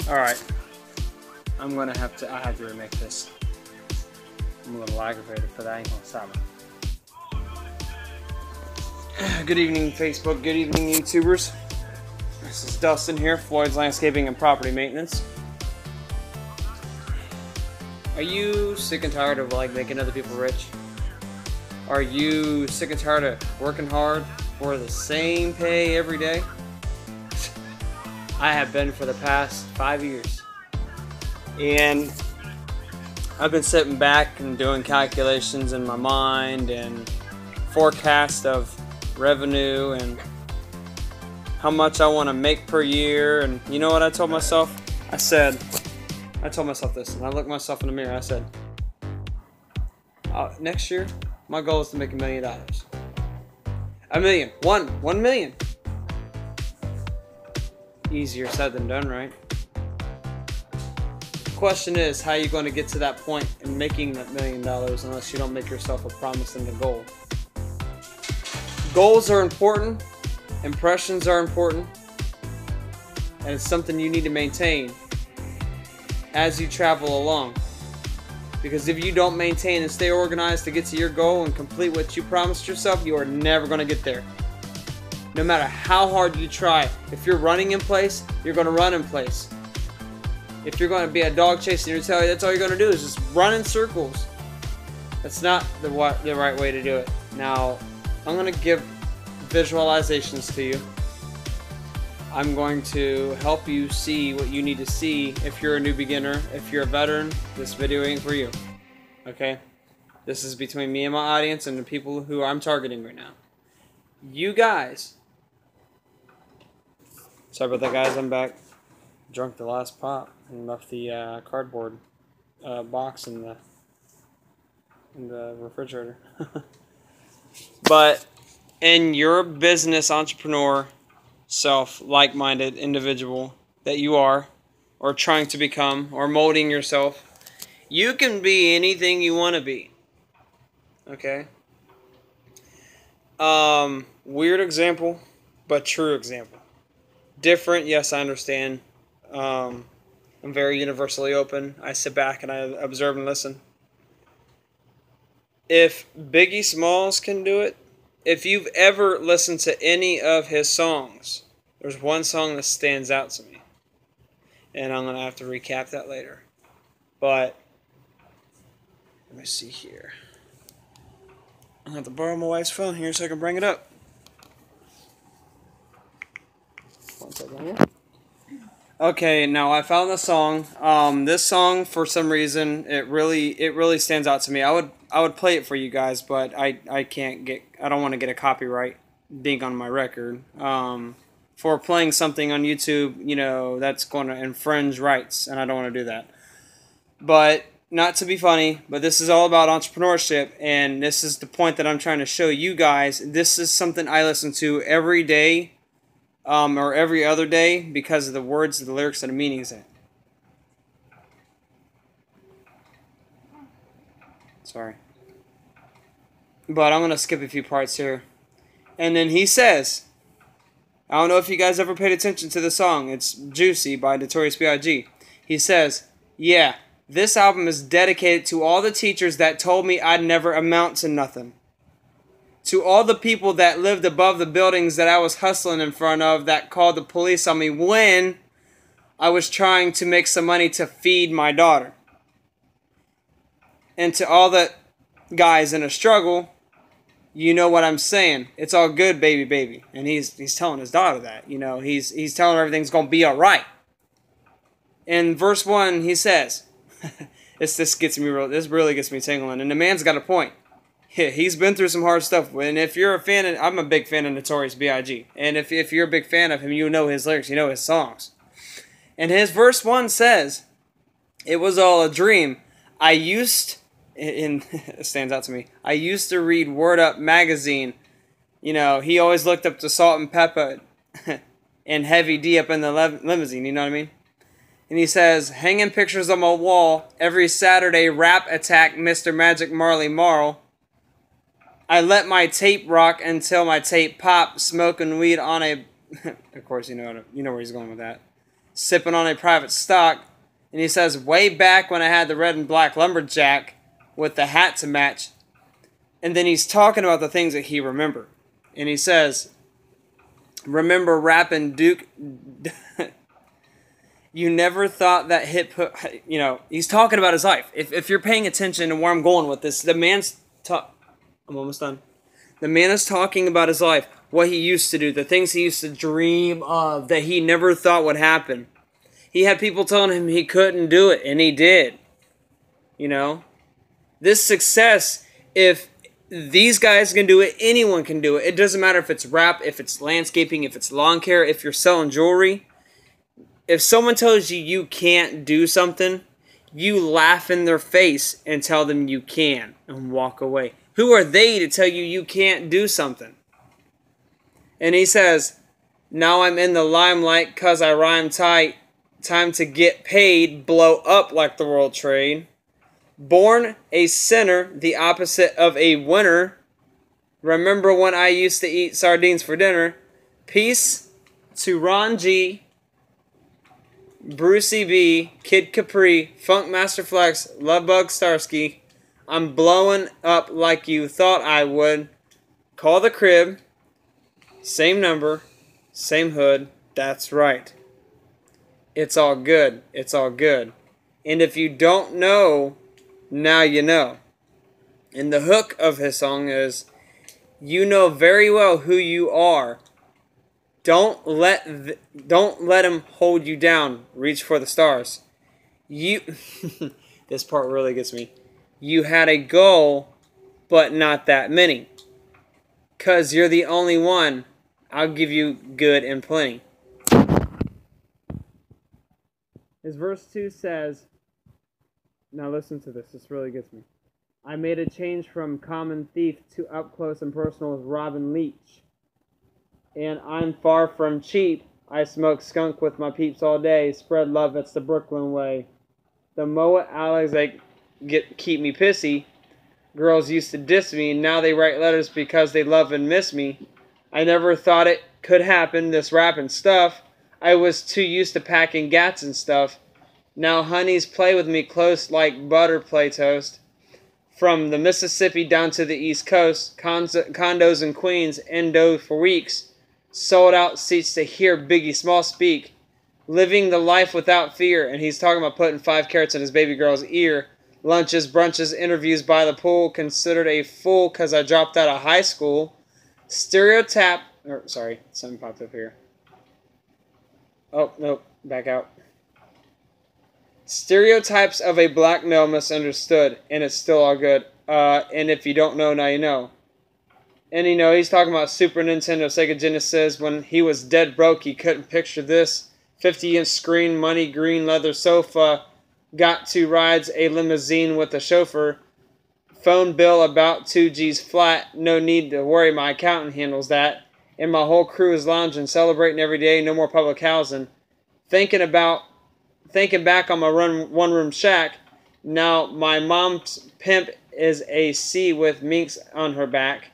Alright. I have to remake this. I'm a little aggravated for that. I ain't gonna stop it. Good evening, Facebook. Good evening, YouTubers. This is Dustin here, Floyd's Landscaping and Property Maintenance. Are you sick and tired of making other people rich? Are you sick and tired of working hard for the same pay every day? I have been for the past 5 years. And I've been sitting back and doing calculations in my mind and forecast of revenue and how much I want to make per year. And you know what I told myself? I told myself this, and I looked myself in the mirror. I said, next year, my goal is to make $1 million. $1 million. $1 million. Easier said than done, right? The question is, how are you going to get to that point in making that $1 million unless you don't make yourself a promise and a goal? Goals are important. Impressions are important. And it's something you need to maintain as you travel along. Because if you don't maintain and stay organized to get to your goal and complete what you promised yourself, you are never going to get there. No matter how hard you try, if you're running in place, you're going to run in place. If you're going to be a dog chasing your tail, that's all you're going to do is just run in circles. That's not the right way to do it. Now, I'm going to give visualizations to you. I'm going to help you see what you need to see if you're a new beginner. If you're a veteran, this video ain't for you. Okay? This is between me and my audience and the people who I'm targeting right now. You guys. Sorry about that, guys. I'm back. Drunk the last pop and left the cardboard box in the refrigerator. But in your business entrepreneur self, like-minded individual that you are, or trying to become, or molding yourself, you can be anything you want to be. Okay? Weird example, but true example. Different, yes, I understand. I'm very universally open. I sit back and I observe and listen. If Biggie Smalls can do it, if you've ever listened to any of his songs, there's one song that stands out to me. And I'm going to have to recap that later. But, let me see here. I'll have to borrow my wife's phone here so I can bring it up. One second here. Okay, now I found the song. This song, for some reason, it really stands out to me. I would play it for you guys, but I don't want to get a copyright ding on my record. For playing something on YouTube, you know, that's going to infringe rights, and I don't want to do that. But not to be funny, but this is all about entrepreneurship, and this is the point that I'm trying to show you guys. This is something I listen to every day, or every other day, because of the words, the lyrics, and the meanings in it. Sorry. But I'm going to skip a few parts here. And then he says, I don't know if you guys ever paid attention to the song. It's Juicy by Notorious B.I.G. He says, yeah, this album is dedicated to all the teachers that told me I'd never amount to nothing. To all the people that lived above the buildings that I was hustling in front of that called the police on me when I was trying to make some money to feed my daughter. And to all the guys in a struggle, you know what I'm saying. It's all good, baby, baby. And he's telling his daughter that. You know, he's telling her everything's going to be all right. In verse 1, he says, this really gets me tingling. And the man's got a point. Yeah, he's been through some hard stuff. And if you're a fan, I'm a big fan of Notorious B.I.G. And if you're a big fan of him, you know his lyrics, you know his songs. And his verse 1 says, it was all a dream. It stands out to me. I used to read Word Up magazine. You know, he always looked up to Salt and Pepper and Heavy D up in the limousine, you know what I mean? And he says, hanging pictures on my wall every Saturday, rap attack Mr. Magic Marley Marl. I let my tape rock until my tape popped, smoking weed on a... Of course, you know where he's going with that. sipping on a private stock. And he says, way back when I had the red and black lumberjack with the hat to match. And then he's talking about the things that he remembered. And he says, remember rapping Duke... You never thought that he's talking about his life. If you're paying attention to where I'm going with this, I'm almost done. The man is talking about his life, what he used to do, the things he used to dream of that he never thought would happen. He had people telling him he couldn't do it, and he did. This success, if these guys can do it, anyone can do it. It doesn't matter if it's rap, if it's landscaping, if it's lawn care, if you're selling jewelry. If someone tells you you can't do something, you laugh in their face and tell them you can and walk away. Who are they to tell you you can't do something? And he says, now I'm in the limelight 'cause I rhyme tight. Time to get paid, blow up like the World Trade. Born a sinner, the opposite of a winner. Remember when I used to eat sardines for dinner? Peace to Ron G, Brucey B, Kid Capri, Funk Master Flex, Lovebug Starsky. I'm blowing up like you thought I would. Call the crib. Same number. Same hood. That's right. It's all good. It's all good. And if you don't know, now you know. And the hook of his song is, you know very well who you are. Don't let him hold you down. Reach for the stars. This part really gets me. You had a goal, but not that many. 'Cause you're the only one. I'll give you good and plenty. His verse 2 says, now listen to this. This really gets me. I made a change from common thief to up close and personal with Robin Leach. And I'm far from cheap. I smoke skunk with my peeps all day. Spread love, that's the Brooklyn way. The Moet Alex keep me pissy. Girls used to diss me, and now they write letters because they love and miss me. I never thought it could happen, this rapping stuff. I was too used to packing gats and stuff. Now honeys play with me close like butter play toast. From the Mississippi down to the East Coast, condos in Queens, endo for weeks. Sold out seats to hear Biggie Small speak. Living the life without fear. And he's talking about putting 5 carrots in his baby girl's ear. Lunches, brunches, interviews by the pool. Considered a fool because I dropped out of high school. Something popped up here. Oh, nope. Back out. Stereotypes of a black male misunderstood. And it's still all good. And if you don't know, now you know. And he's talking about Super Nintendo, Sega Genesis. When he was dead broke, he couldn't picture this. 50-inch screen, money, green leather sofa. Got 2 rides, a limousine with a chauffeur. Phone bill about 2 G's flat. No need to worry, my accountant handles that. And my whole crew is lounging, celebrating every day. No more public housing. Thinking back on my one-room shack. Now my mom's pimp is a C with minks on her back.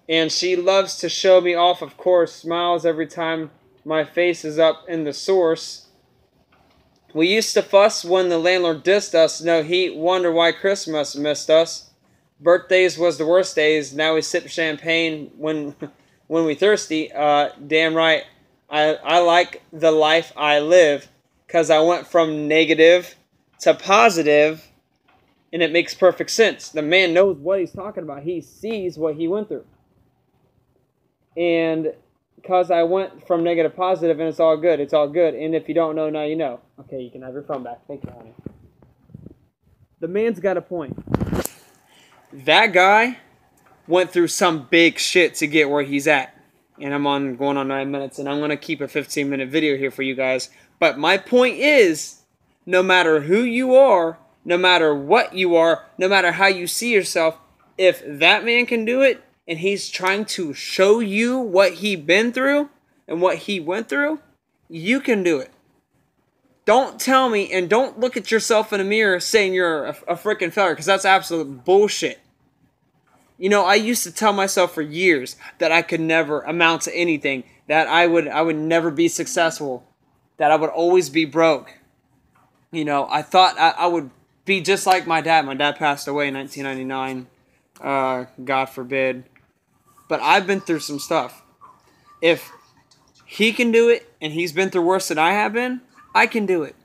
And she loves to show me off, of course. Smiles every time my face is up in the source. We used to fuss when the landlord dissed us. No heat, wonder why Christmas missed us. Birthdays was the worst days. Now we sip champagne when we thirsty. Damn right. I like the life I live. 'Cause I went from negative to positive. And it makes perfect sense. The man knows what he's talking about. He sees what he went through. And because I went from negative to positive, and it's all good. It's all good. And if you don't know, now you know. Okay, you can have your phone back. Thank you, honey. The man's got a point. That guy went through some big shit to get where he's at. And I'm going on 9 minutes, and I'm going to keep a 15-minute video here for you guys. But my point is, no matter who you are, no matter what you are, no matter how you see yourself, if that man can do it, and he's trying to show you what he been through and what he went through, you can do it. Don't tell me and don't look at yourself in a mirror saying you're a freaking failure, because that's absolute bullshit. I used to tell myself for years that I could never amount to anything, that I would never be successful, that I would always be broke. You know, I thought I would be just like my dad. My dad passed away in 1999. God forbid. But I've been through some stuff. If he can do it, and he's been through worse than I have been, I can do it.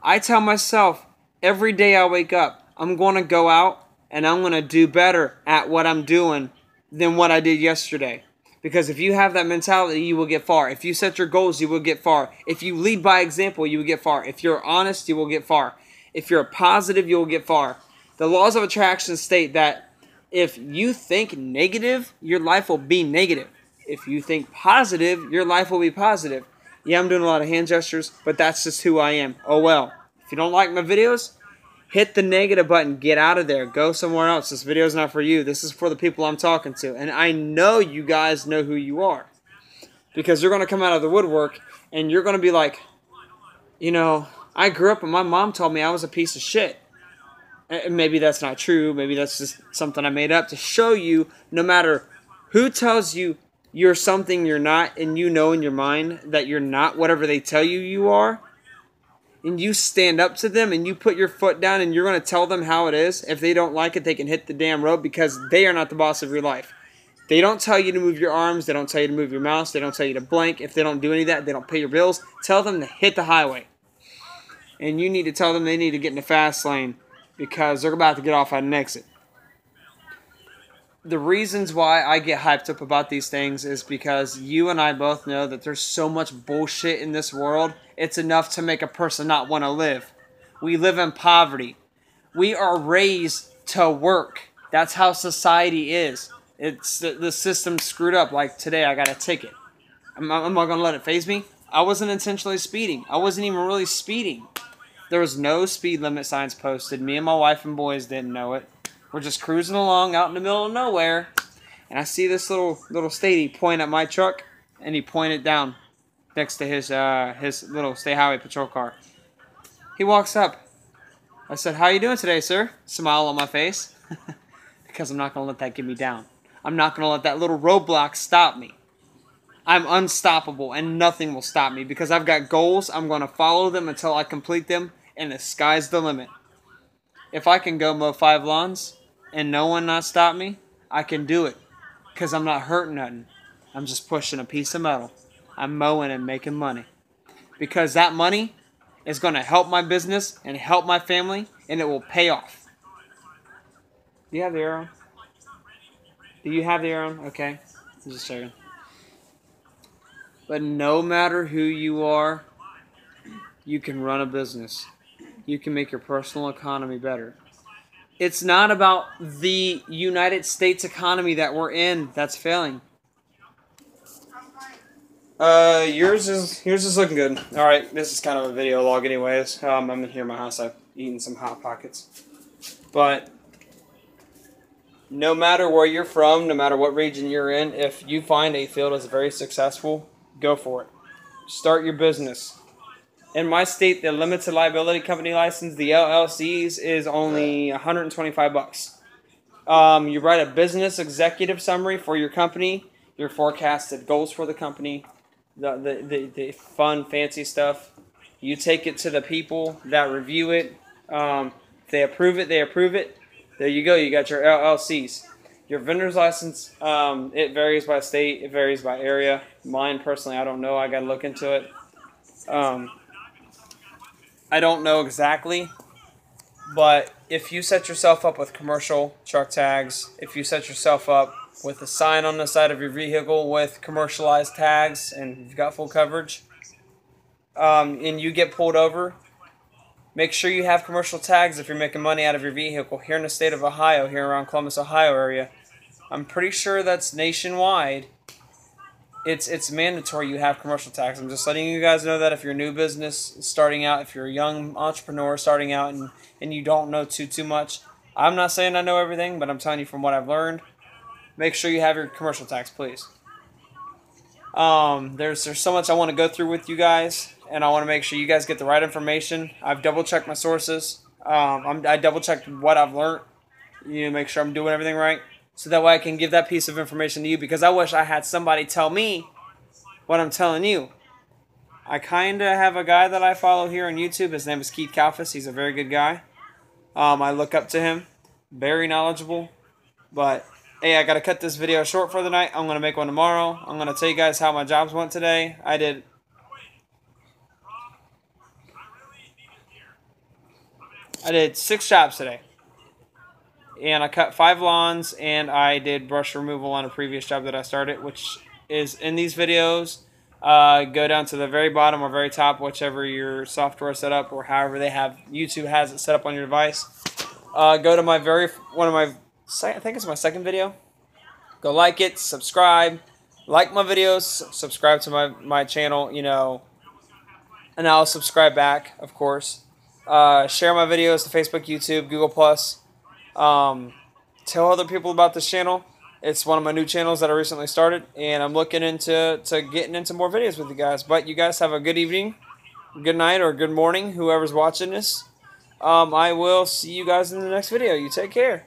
I tell myself every day I wake up, I'm going to go out and I'm going to do better at what I'm doing than what I did yesterday. Because if you have that mentality, you will get far. If you set your goals, you will get far. If you lead by example, you will get far. If you're honest, you will get far. If you're positive, you will get far. The laws of attraction state that if you think negative, your life will be negative. If you think positive, your life will be positive. Yeah, I'm doing a lot of hand gestures, but that's just who I am. Oh well. If you don't like my videos, hit the negative button. Get out of there. Go somewhere else. This video is not for you. This is for the people I'm talking to. And I know you guys know who you are. Because you're going to come out of the woodwork and you're going to be like, you know, I grew up and my mom told me I was a piece of shit. And maybe that's not true. Maybe that's just something I made up to show you no matter who tells you you're something you're not, and you know in your mind that you're not whatever they tell you you are, and you stand up to them and you put your foot down and you're going to tell them how it is. If they don't like it, they can hit the damn road, because they are not the boss of your life. They don't tell you to move your arms. They don't tell you to move your mouse. They don't tell you to blink. If they don't do any of that, they don't pay your bills. Tell them to hit the highway. And you need to tell them they need to get in the fast lane, because they're about to get off at an exit. The reasons why I get hyped up about these things is because you and I both know that there's so much bullshit in this world. It's enough to make a person not want to live. We live in poverty. We are raised to work. That's how society is. It's the system's screwed up. Like today, I got a ticket. Am I going to let it faze me? I wasn't intentionally speeding. I wasn't even really speeding. There was no speed limit signs posted. Me and my wife and boys didn't know it. We're just cruising along out in the middle of nowhere, and I see this little statey point at my truck, and he pointed down next to his little state highway patrol car. He walks up. I said, "How you doing today, sir?" Smile on my face, because I'm not going to let that get me down. I'm not going to let that little roadblock stop me. I'm unstoppable, and nothing will stop me, because I've got goals. I'm going to follow them until I complete them, and the sky's the limit. If I can go mow 5 lawns and no one not stop me, I can do it, because I'm not hurting nothing. I'm just pushing a piece of metal. I'm mowing and making money, because that money is going to help my business and help my family, and it will pay off. Do you have the air on? Do you have the air on? Okay. I'm just checking. But no matter who you are, you can run a business. You can make your personal economy better. It's not about the United States economy that we're in that's failing. Yours is looking good. All right, this is kind of a video log, anyways. I'm in here in my house. I've eaten some Hot Pockets. But no matter where you're from, no matter what region you're in, if you find a field is very successful, go for it. Start your business. In my state, the limited liability company license, the LLCs, is only $125. You write a business executive summary for your company, your forecasted goals for the company, the fun, fancy stuff. You take it to the people that review it. They approve it, they approve it. There you go, you got your LLCs. Your vendor's license, it varies by state, it varies by area. Mine, personally, I don't know. I got to look into it. I don't know exactly, but if you set yourself up with commercial truck tags, if you set yourself up with a sign on the side of your vehicle with commercialized tags and you've got full coverage, and you get pulled over, make sure you have commercial tags if you're making money out of your vehicle. Here in the state of Ohio, here around Columbus, Ohio area, I'm pretty sure that's nationwide. It's mandatory you have commercial tags. I'm just letting you guys know that if you're a new business starting out, if you're a young entrepreneur starting out and you don't know too much, I'm not saying I know everything, but I'm telling you from what I've learned, make sure you have your commercial tags, please. There's so much I want to go through with you guys, and I want to make sure you guys get the right information. I've double-checked my sources. I double-checked what I've learned. You know, make sure I'm doing everything right, so that way I can give that piece of information to you, because I wish I had somebody tell me what I'm telling you. I kind of have a guy that I follow here on YouTube. His name is Keith Kalfas. He's a very good guy. I look up to him. Very knowledgeable. But, hey, I got to cut this video short for the night. I'm going to make one tomorrow. I'm going to tell you guys how my jobs went today. I did 6 jobs today. And I cut 5 lawns, and I did brush removal on a previous job that I started, which is in these videos. Go down to the very bottom or very top, whichever your software is set up, or however YouTube has it set up on your device. Go to I think it's my second video. Go like it, subscribe, like my videos, subscribe to my channel, you know, and I'll subscribe back, of course. Share my videos to Facebook, YouTube, Google+. Tell other people about this channel. It's one of my new channels that I recently started, and I'm looking into getting into more videos with you guys. But you guys have a good evening, good night, or good morning, whoever's watching this. I will see you guys in the next video. You take care.